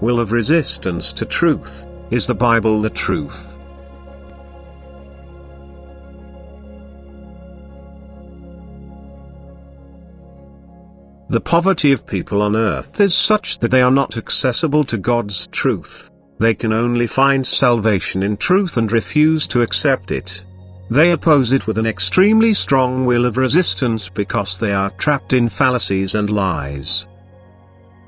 will of resistance to truth. Is the Bible the truth? The poverty of people on earth is such that they are not accessible to God's truth. They can only find salvation in truth and refuse to accept it. They oppose it with an extremely strong will of resistance because they are trapped in fallacies and lies.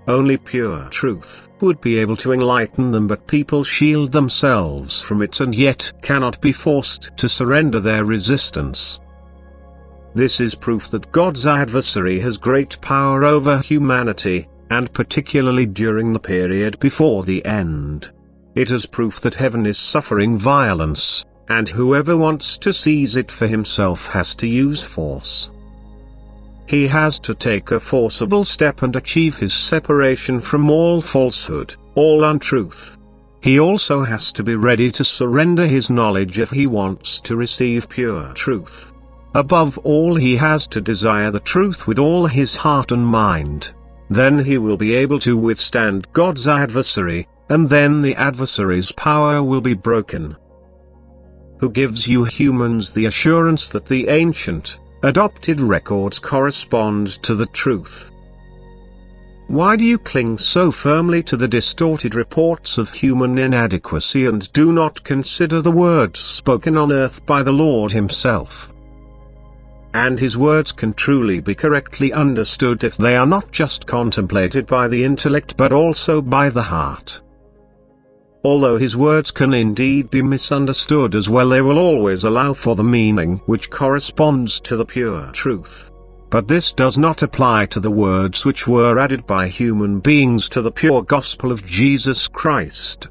Only pure truth would be able to enlighten them, but people shield themselves from it and yet cannot be forced to surrender their resistance. This is proof that God's adversary has great power over humanity, and particularly during the period before the end. It is proof that heaven is suffering violence, and whoever wants to seize it for himself has to use force. He has to take a forcible step and achieve his separation from all falsehood, all untruth. He also has to be ready to surrender his knowledge if he wants to receive pure truth. Above all, he has to desire the truth with all his heart and mind. Then he will be able to withstand God's adversary, and then the adversary's power will be broken. Who gives you humans the assurance that the ancient, adopted records correspond to the truth? Why do you cling so firmly to the distorted reports of human inadequacy and do not consider the words spoken on earth by the Lord himself? And his words can truly be correctly understood if they are not just contemplated by the intellect but also by the heart. Although his words can indeed be misunderstood as well, they will always allow for the meaning which corresponds to the pure truth. But this does not apply to the words which were added by human beings to the pure gospel of Jesus Christ.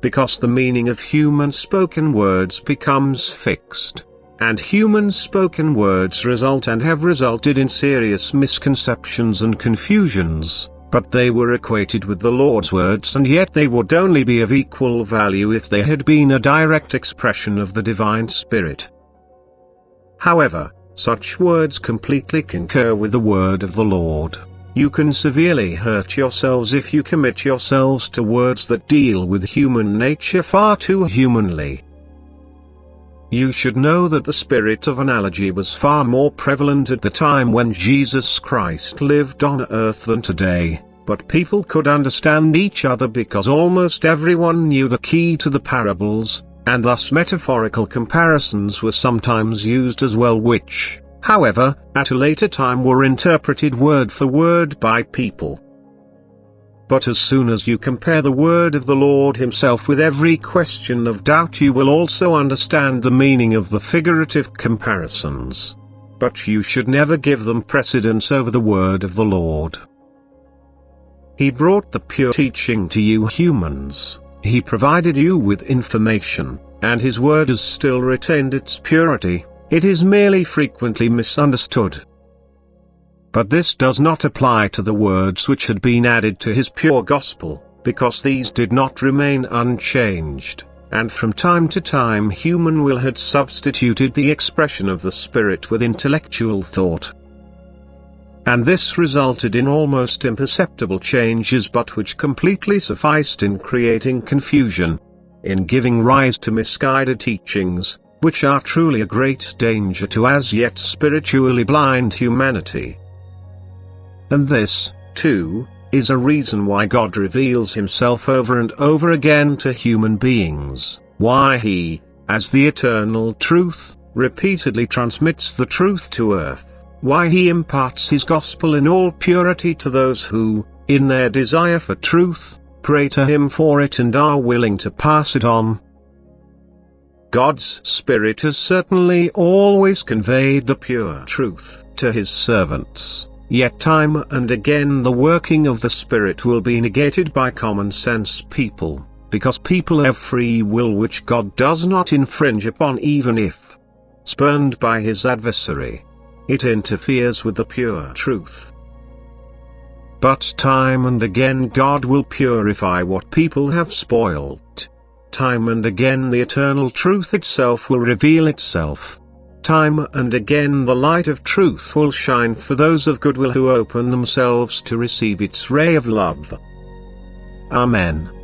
Because the meaning of human spoken words becomes fixed, and human spoken words result and have resulted in serious misconceptions and confusions. But they were equated with the Lord's words, and yet they would only be of equal value if they had been a direct expression of the divine Spirit. However, such words completely concur with the word of the Lord. You can severely hurt yourselves if you commit yourselves to words that deal with human nature far too humanly. You should know that the spirit of analogy was far more prevalent at the time when Jesus Christ lived on earth than today, but people could understand each other because almost everyone knew the key to the parables, and thus metaphorical comparisons were sometimes used as well, which, however, at a later time were interpreted word for word by people. But as soon as you compare the word of the Lord himself with every question of doubt, you will also understand the meaning of the figurative comparisons. But you should never give them precedence over the word of the Lord. He brought the pure teaching to you humans. He provided you with information, and his word has still retained its purity. It is merely frequently misunderstood. But this does not apply to the words which had been added to his pure gospel, because these did not remain unchanged, and from time to time human will had substituted the expression of the Spirit with intellectual thought. And this resulted in almost imperceptible changes, but which completely sufficed in creating confusion, in giving rise to misguided teachings, which are truly a great danger to as yet spiritually blind humanity. And this, too, is a reason why God reveals himself over and over again to human beings, why he, as the eternal truth, repeatedly transmits the truth to earth, why he imparts his gospel in all purity to those who, in their desire for truth, pray to him for it and are willing to pass it on. God's Spirit has certainly always conveyed the pure truth to his servants. Yet time and again the working of the Spirit will be negated by common sense people, because people have free will which God does not infringe upon even if spurned by his adversary. It interferes with the pure truth. But time and again God will purify what people have spoiled. Time and again the eternal truth itself will reveal itself. Time and again the light of truth will shine for those of goodwill who open themselves to receive its ray of love. Amen.